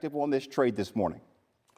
perspective on this trade this morning?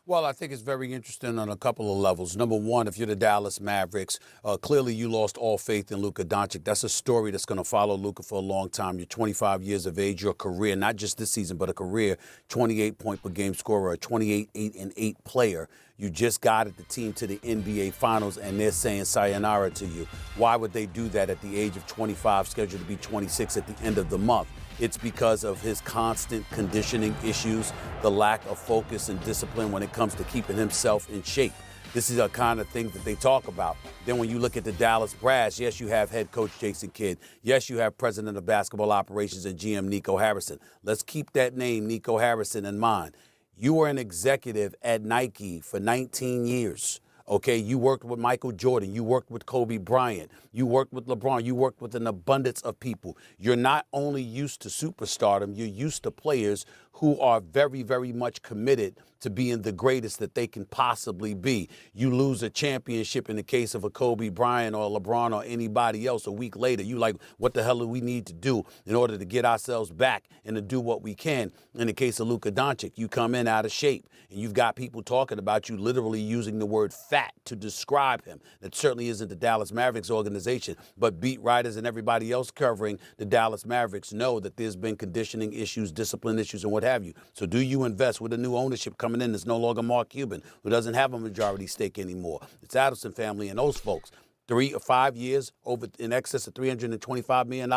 Well, I think it's very interesting on a couple of levels. Number one, if you're the Dallas Mavericks, clearly you lost all faith in Luka Doncic. That's a story that's going to follow Luka for a long time. You're 25 years of age, your career, not just this season, but a career, 28-point-per-game scorer, a 28-8-8 player. You just guided the team to the NBA Finals, and they're saying sayonara to you. Why would they do that at the age of 25, scheduled to be 26 at the end of the month? It's because of his constant conditioning issues, the lack of focus and discipline when it comes to keeping himself in shape. This is a kind of thing that they talk about. Then when you look at the Dallas Brass, yes, you have head coach Jason Kidd. Yes, you have president of basketball operations and GM Nico Harrison. Let's keep that name, Nico Harrison, in mind. You were an executive at Nike for 19 years. Okay, you worked with Michael Jordan, you worked with Kobe Bryant, you worked with LeBron, you worked with an abundance of people. You're not only used to superstardom, you're used to players who are very, very much committed to being the greatest that they can possibly be. You lose a championship in the case of a Kobe Bryant or LeBron or anybody else a week later. You like, what the hell do we need to do in order to get ourselves back and to do what we can? In the case of Luka Doncic, you come in out of shape and you've got people talking about you literally using the word fat to describe him. That certainly isn't the Dallas Mavericks organization, but beat writers and everybody else covering the Dallas Mavericks know that there's been conditioning issues, discipline issues, and what have you. So do you invest with a new ownership coming in that's no longer Mark Cuban, who doesn't have a majority stake anymore? It's Adelson family and those folks. 3 or 5 years, over in excess of $325 million,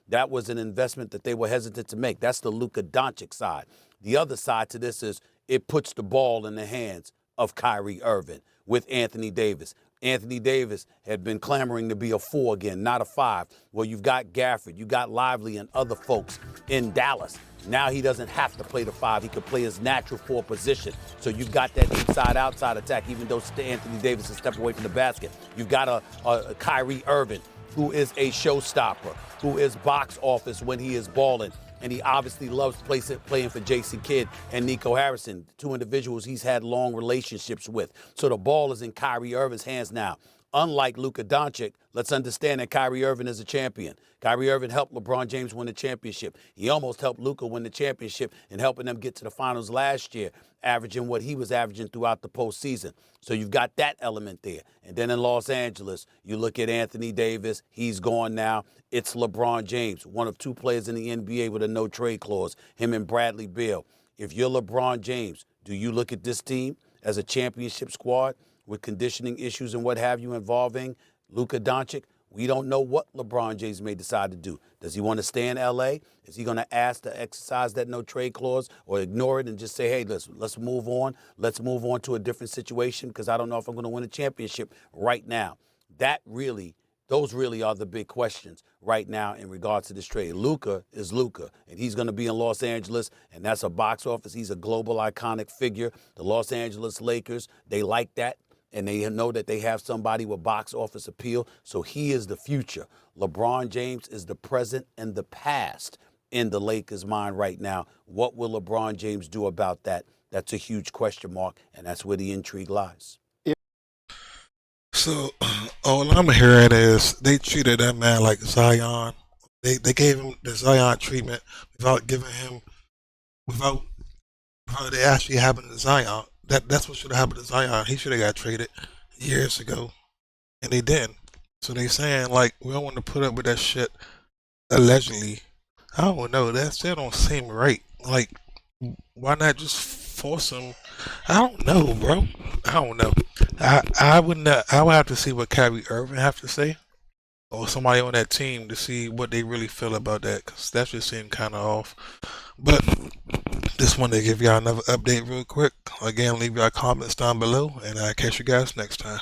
that was an investment that they were hesitant to make. That's the Luka Doncic side. The other side to this is it puts the ball in the hands of Kyrie Irving with Anthony Davis. Anthony Davis had been clamoring to be a 4 again, not a 5. Well, you've got Gafford, you got Lively and other folks in Dallas. Now he doesn't have to play the 5. He could play his natural 4 position. So you've got that inside-outside attack, even though Anthony Davis is stepping away from the basket. You've got a Kyrie Irving, who is a showstopper, who is box office when he is balling. And he obviously loves playing for Jason Kidd and Nico Harrison, 2 individuals he's had long relationships with. So the ball is in Kyrie Irving's hands now. Unlike Luka Doncic, let's understand that Kyrie Irving is a champion. Kyrie Irving helped LeBron James win the championship. He almost helped Luka win the championship and helping them get to the finals last year, averaging what he was averaging throughout the postseason. So you've got that element there. And then in Los Angeles, you look at Anthony Davis. He's gone now. It's LeBron James, one of 2 players in the NBA with a no-trade clause, him and Bradley Beal. If you're LeBron James, do you look at this team as a championship squad with conditioning issues and what have you involving Luka Doncic? We don't know what LeBron James may decide to do. Does he want to stay in L.A.? Is he going to ask to exercise that no-trade clause or ignore it and just say, hey, let's move on. Let's move on to a different situation because I don't know if I'm going to win a championship right now. Those really are the big questions right now in regards to this trade. Luka is Luka, and he's going to be in Los Angeles, and that's a box office. He's a global iconic figure. The Los Angeles Lakers, they like that. And they know that they have somebody with box office appeal. So he is the future. LeBron James is the present and the past in the Lakers' mind right now. What will LeBron James do about that? That's a huge question mark, and that's where the intrigue lies. So all I'm hearing is they treated that man like Zion. They gave him the Zion treatment without they actually happened to Zion. That's what should have happened to Zion. He should have got traded years ago, and they didn't. So they saying like we don't want to put up with that shit. Allegedly, I don't know. That still don't seem right. Like, why not just force him? I don't know, bro. I don't know. I would have to see what Kyrie Irving have to say, or somebody on that team to see what they really feel about that, because that just seemed kind of off. But just wanted to give y'all another update real quick. Again, leave y'all comments down below, and I'll catch you guys next time.